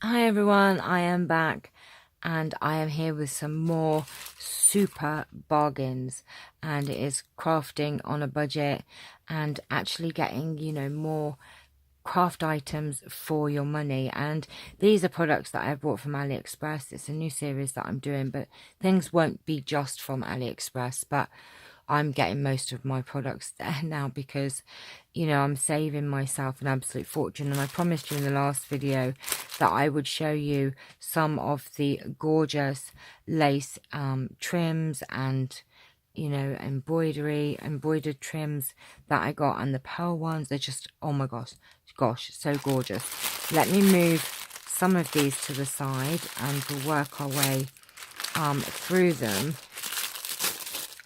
Hi everyone, I am back and I am here with some more super bargains, and it is crafting on a budget and actually getting, more craft items for your money. And these are products that I bought from AliExpress. It's a new series that I'm doing, but things won't be just from AliExpress, but I'm getting most of my products there now because, I'm saving myself an absolute fortune. And I promised you in the last video that I would show you some of the gorgeous lace trims and, embroidered trims that I got. And the pearl ones, they're just, oh my gosh, so gorgeous. Let me move some of these to the side and we'll work our way through them.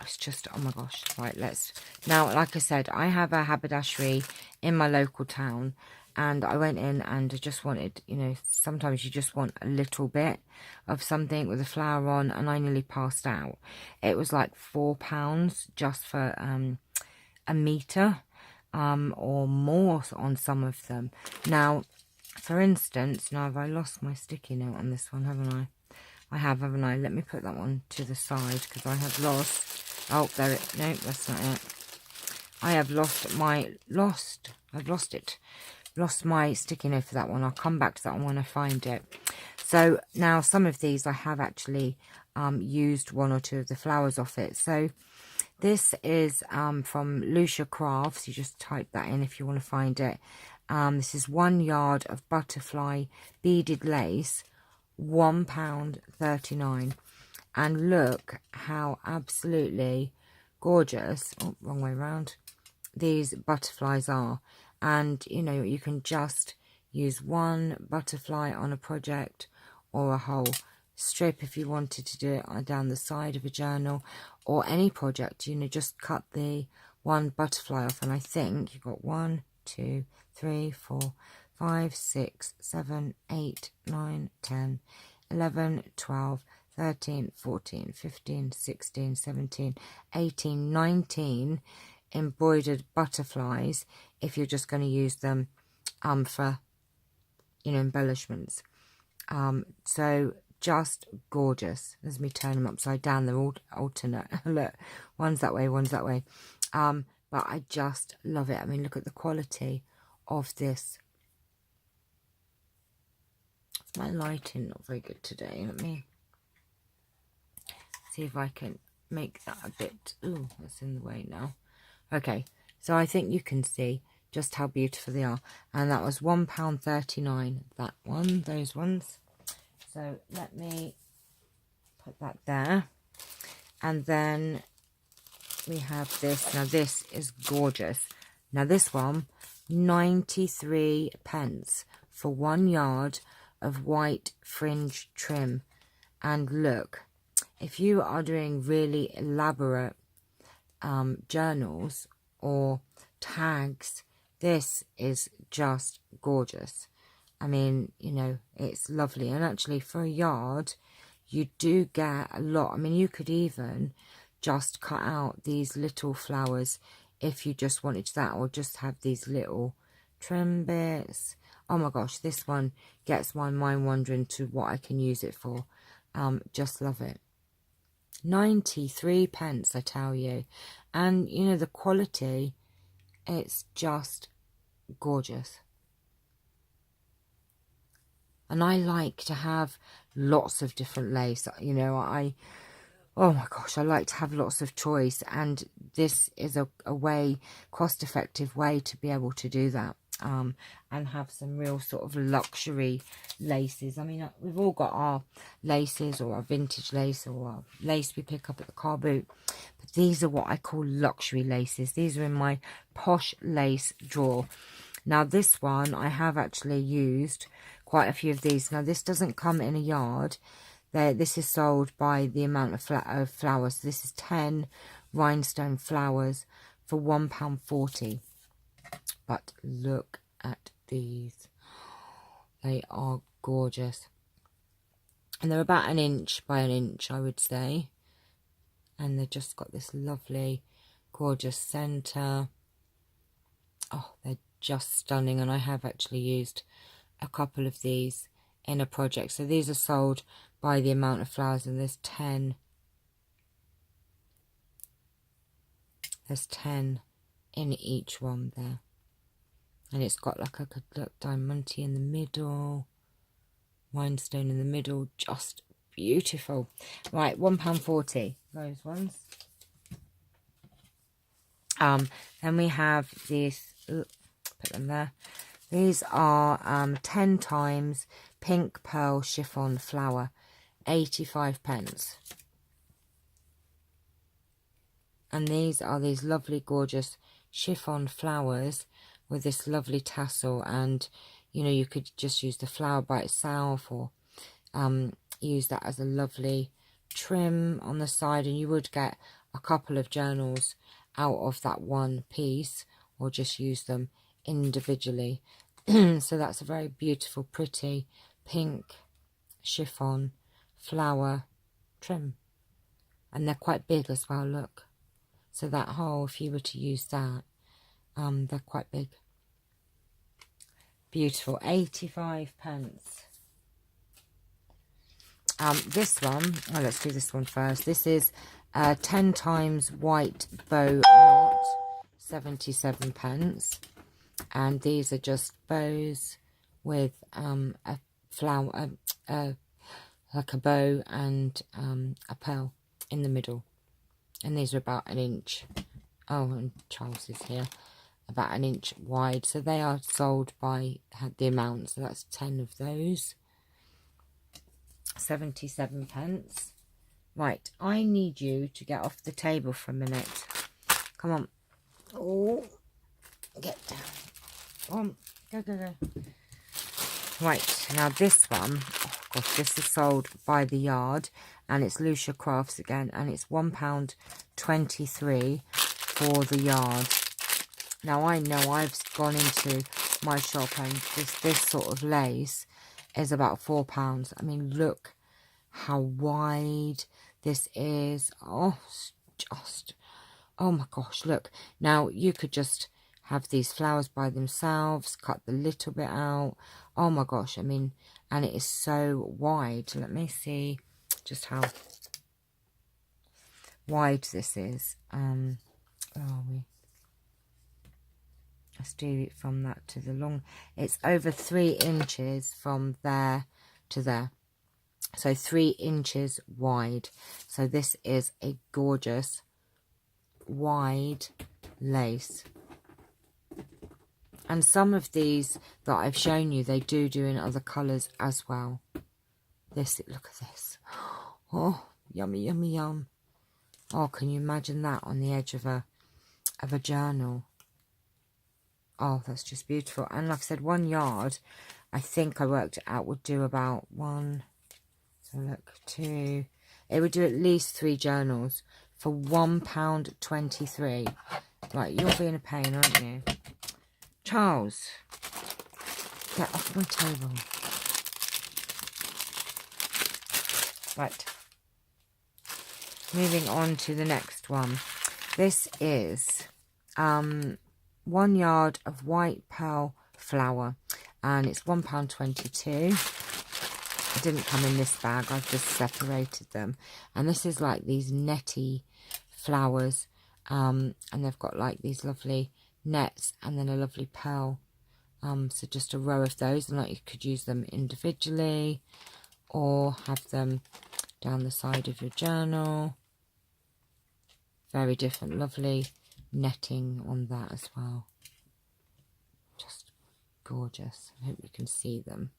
It's just, oh my gosh. Right, now, like I said, I have a haberdashery in my local town, and I went in and I just wanted, sometimes you just want a little bit of something with a flower on, and I nearly passed out. It was like £4 just for a meter or more on some of them. Now, for instance, now have I lost my sticky note on this one, haven't I? I have, haven't I? Let me put that one to the side because I have lost. Oh, there it. No, that's not it. I have lost my I've lost it. Lost my sticky note for that one. I'll come back to that one when I find it. So now some of these I have actually used one or two of the flowers off it. So this is from Lucia Crafts. You just type that in if you want to find it. This is 1 yard of butterfly beaded lace, £1.39. And look how absolutely gorgeous, oh, wrong way around, these butterflies are. And, you can just use one butterfly on a project or a whole strip if you wanted to do it down the side of a journal or any project. Just cut the one butterfly off, and I think you've got 1, 2, 3, 4, 5, 6, 7, 8, 9, 10, 11, 12, 13, 14, 15, 16, 17, 18, 19 embroidered butterflies if you're just going to use them for, embellishments. So just gorgeous. Let me turn them upside down. They're all alternate. Look, one's that way, one's that way. But I just love it. I mean, look at the quality of this. It's my lighting not very good today. Let me see if I can make that a bit. Ooh, that's in the way now. Okay, so I think you can see just how beautiful they are. And that was £1.39. That one, those ones. So let me put that there. And then we have this. Now this is gorgeous. Now this one, 93 pence for 1 yard of white fringe trim. And look, if you are doing really elaborate journals or tags, this is just gorgeous. I mean, it's lovely. And actually for a yard, you do get a lot. I mean, you could even just cut out these little flowers if you just wanted that, or just have these little trim bits. Oh my gosh, this one gets my mind wandering to what I can use it for. Just love it. 93 pence, I tell you. And the quality, it's just gorgeous. And I like to have lots of different lace. Oh my gosh, I like to have lots of choice, and this is a way, cost-effective way to be able to do that. And have some real sort of luxury laces. I mean, we've all got our laces, or our vintage lace, or our lace we pick up at the car boot. But these are what I call luxury laces. These are in my posh lace drawer. Now this one, I have actually used quite a few of these. Now this doesn't come in a yard. This is sold by the amount of flowers. So this is 10 rhinestone flowers for £1.40. But look at these. They are gorgeous. And they're about 1 inch by 1 inch, I would say. And they've just got this lovely, gorgeous centre. Oh, they're just stunning. And I have actually used a couple of these in a project. So these are sold by the amount of flowers, and there's 10. There's 10 in each one there. And it's got like a look, diamante in the middle, rhinestone in the middle, just beautiful. Right, £1.40, those ones. Then we have these, put them there. These are 10 times pink pearl chiffon flower, 85p. And these are these lovely, gorgeous chiffon flowers with this lovely tassel. And, you know, you could just use the flower by itself, or use that as a lovely trim on the side. And you would get a couple of journals out of that one piece, or just use them individually. So that's a very beautiful, pretty pink chiffon flower trim. And they're quite big as well, look. So that whole, if you were to use that, they're quite big. Beautiful, 85p. This one, oh, let's do this one first. This is 10 times white bow knot, 77p. And these are just bows with a flower, like a bow and a pearl in the middle. And these are about 1 inch. Oh, and Charles is here. About 1 inch wide. So they are sold by the amount. So that's 10 of those. 77p. Right, I need you to get off the table for a minute. Come on. Oh, get down. Come on, go. Right, now this one, oh gosh, this is sold by the yard, and it's Lucia Crafts again, and it's £1.23 for the yard. Now I know I've gone into my shop, and this sort of lace is about £4. I mean, look how wide this is. Oh, just, oh my gosh, look. Now you could just have these flowers by themselves, cut the little bit out. Oh my gosh, I mean, and it is so wide. Let me see just how wide this is. Where are we? Let's do it from that to the long. It's over 3 inches from there to there. So 3 inches wide. So this is a gorgeous wide lace. And some of these that I've shown you, they do in other colours as well. This, look at this. Oh, yummy, yummy, yum. Oh, can you imagine that on the edge of a journal? Oh, that's just beautiful. And like I said, 1 yard, I think I worked it out, would do about 1, so look, 2. It would do at least 3 journals for £1.23. Right, you're being a pain, aren't you? Charles, get off my table. Right. Moving on to the next one. This is 1 yard of white pearl flower, and it's £1.22. It didn't come in this bag, I've just separated them. And this is like these netty flowers, and they've got like these lovely nets and then a lovely pearl. So just a row of those, and like you could use them individually or have them down the side of your journal. Very different, lovely netting on that as well. Just gorgeous. I hope you can see them.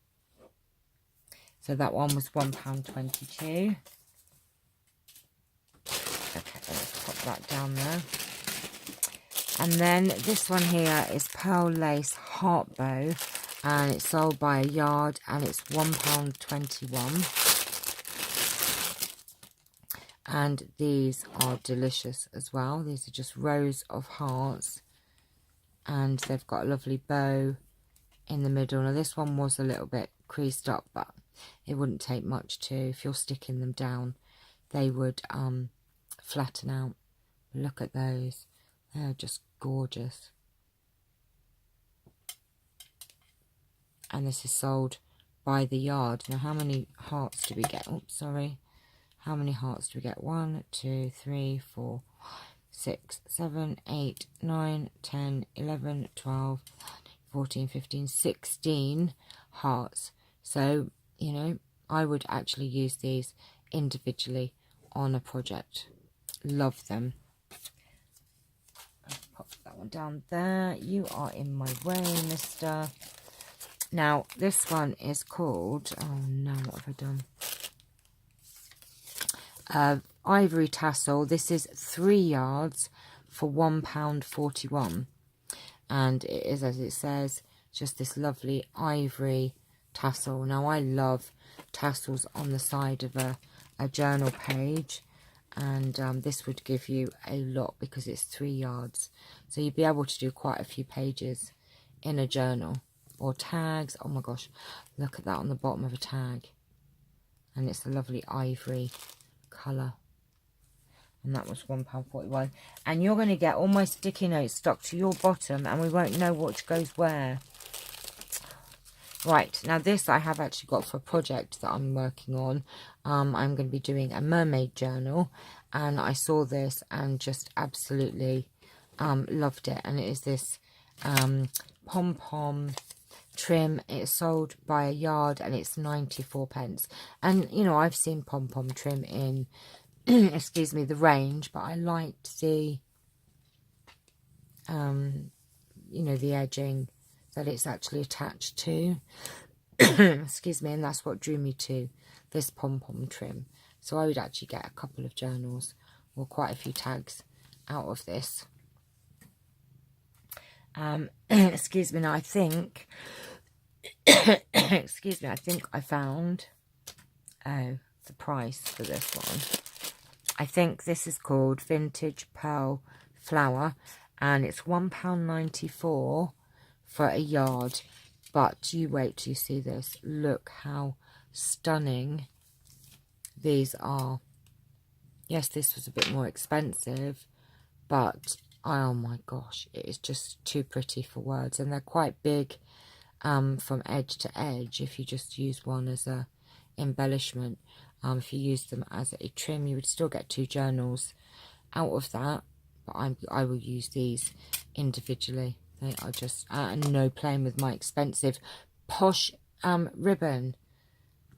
So that one was £1.22. Okay, let's pop that down there. And then this one here is Pearl Lace Heart Bow, and it's sold by a yard, and it's £1.21. And these are delicious as well. These are just rows of hearts, and they've got a lovely bow in the middle. Now this one was a little bit creased up, but it wouldn't take much to, if you're sticking them down, they would flatten out. Look at those. They're just gorgeous. And this is sold by the yard. Now, how many hearts do we get? Oops, sorry. How many hearts do we get? 1, 2, 3, 4, 6, 7, 8, 9, 10, 11, 12, 14, 15, 16 hearts. So, you know, I would actually use these individually on a project. Love them. I'll pop that one down there. You are in my way, mister. Now, this one is called, oh no, what have I done? Ivory Tassel. This is 3 yards for £1.41. And it is, as it says, just this lovely ivory tassel. Now, I love tassels on the side of a journal page. And this would give you a lot because it's 3 yards. So you'd be able to do quite a few pages in a journal. Or tags. Oh my gosh, look at that on the bottom of a tag. And it's a lovely ivory colour. And that was £1.41. And you're going to get all my sticky notes stuck to your bottom, and we won't know what goes where. Right, now this I have actually got for a project that I'm working on. I'm going to be doing a mermaid journal, and I saw this and just absolutely loved it. And it is this Pom Pom Trim. It's sold by a yard and it's 94p. And you know, I've seen Pom Pom Trim in excuse me, the range, but I liked the you know, the edging that it's actually attached to. Excuse me, and that's what drew me to this Pom Pom Trim. So I would actually get a couple of journals or quite a few tags out of this. Excuse me, now I think excuse me, I think I found the price for this one. I think this is called Vintage Pearl Flower, and it's £1.94 for a yard. But you wait till you see this. Look how stunning these are. Yes, this was a bit more expensive, but oh my gosh, it is just too pretty for words. And they're quite big from edge to edge if you just use one as a embellishment. If you use them as a trim, you would still get 2 journals out of that. But I will use these individually. They are just no playing with my expensive posh ribbon.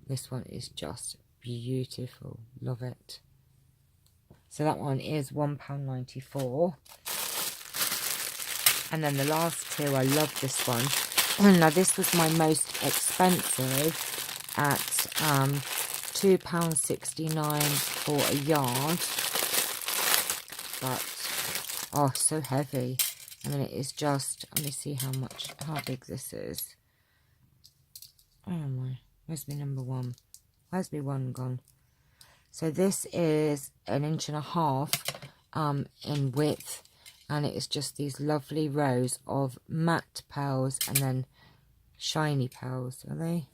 This one is just beautiful. Love it. So that one is £1.94. And then the last 2, I love this one. Now this was my most expensive at £2.69 for a yard. But oh, so heavy. I mean, it is just, let me see how big this is. Oh my, where's my number 1? Where's my 1 gone? So this is 1.5 inches in width, and it is just these lovely rows of matte pearls and then shiny pearls. Are they?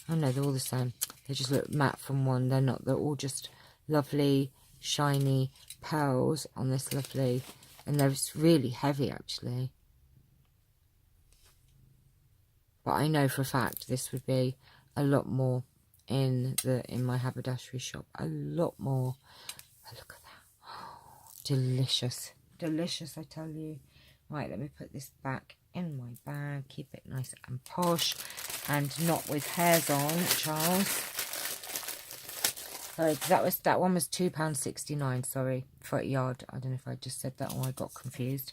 Oh no, they're all the same. They just look matte from one. They're not. They're all just lovely shiny pearls on this lovely, and they're really heavy actually. But I know for a fact this would be a lot more in my haberdashery shop. A lot more. Oh, look at that. Oh, delicious. Delicious, I tell you. Right, let me put this back in my bag. Keep it nice and posh and not with hairs on, Charles. Sorry, that one was £2.69, sorry, for a yard. I don't know if I just said that or I got confused.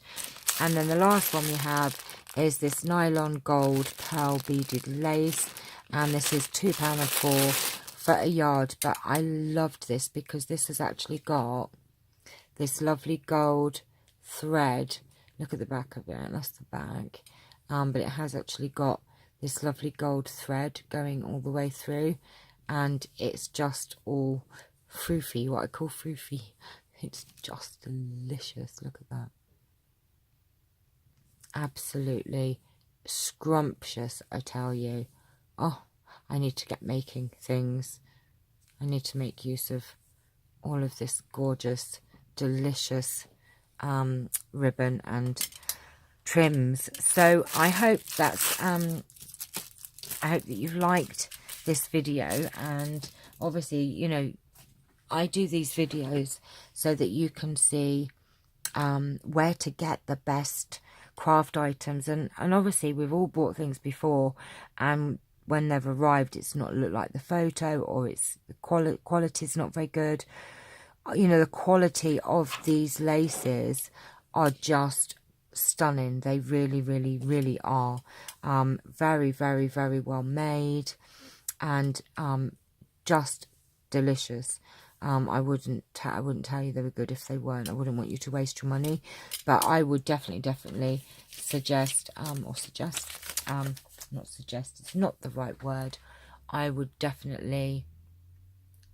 And then the last one we have is this nylon gold pearl beaded lace. And this is £2.04 for a yard. But I loved this because this has actually got this lovely gold thread. Look at the back of it. That's the back. But it has actually got this lovely gold thread going all the way through. And it's just all froofy, what I call froofy. It's just delicious. Look at that. Absolutely scrumptious, I tell you. Oh, I need to get making things. I need to make use of all of this gorgeous, delicious ribbon and trims. So I hope that's I hope that you've liked this video, and obviously, you know, I do these videos so that you can see where to get the best craft items, and obviously we've all bought things before, and when they've arrived it's not looked like the photo, or it's the quality is not very good. You know, the quality of these laces are just stunning. They really, really, really are. Very, very, very well made, and just delicious. I wouldn't tell you they were good if they weren't. I wouldn't want you to waste your money, but I would definitely suggest, not suggest, it's not the right word. I would definitely,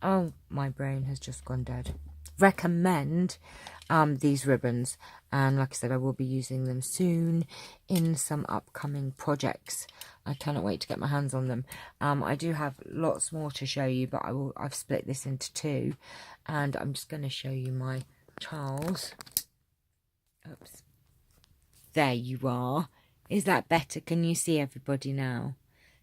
oh, my brain has just gone dead, recommend these ribbons. And like I said, I will be using them soon in some upcoming projects. I cannot wait to get my hands on them. I do have lots more to show you, but I've split this into two, and I'm just going to show you my Charles. Oops. There you are. Is that better? Can you see everybody now?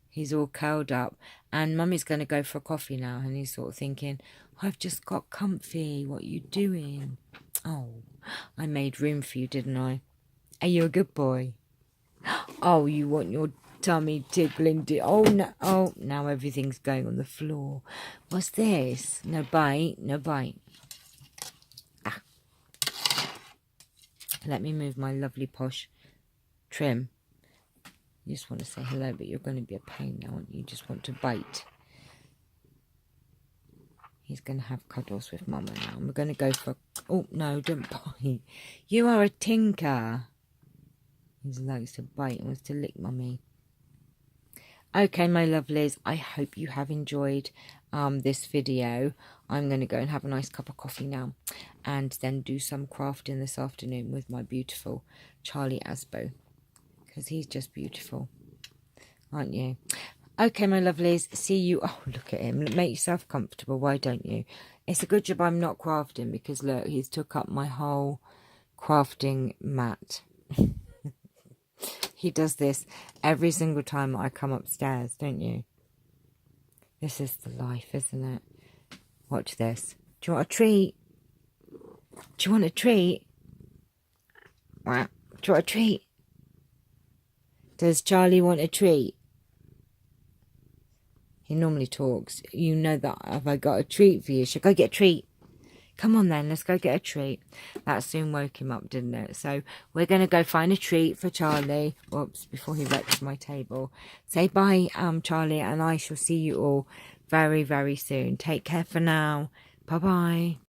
He's all curled up, and Mummy's going to go for a coffee now, and he's sort of thinking, I've just got comfy. What are you doing? Oh, I made room for you, didn't I? Are you a good boy? Oh, you want your tummy tickling? Oh, no. Oh, now everything's going on the floor. What's this? No bite. No bite. Ah. Let me move my lovely posh trim. You just want to say hello, but you're going to be a pain now, aren't you? You just want to bite. He's going to have cuddles with Mama now. And we're going to go for... Oh, no, don't bite. You are a tinker. He likes to bite and wants to lick Mummy. Okay, my lovelies. I hope you have enjoyed this video. I'm going to go and have a nice cup of coffee now, and then do some crafting this afternoon with my beautiful Charlie Asbo, because he's just beautiful, aren't you? Okay, my lovelies, see you. Oh, look at him. Make yourself comfortable. Why don't you? It's a good job I'm not crafting, because look, he's took up my whole crafting mat. He does this every single time I come upstairs, don't you? This is the life, isn't it? Watch this. Do you want a treat? Do you want a treat? Do you want a treat? Does Charlie want a treat? He normally talks. You know that. Have I got a treat for you? Should I go get a treat? Come on then, let's go get a treat. That soon woke him up, didn't it? So we're going to go find a treat for Charlie. Whoops, before he wrecks my table. Say bye, Charlie, and I shall see you all very, very soon. Take care for now. Bye-bye.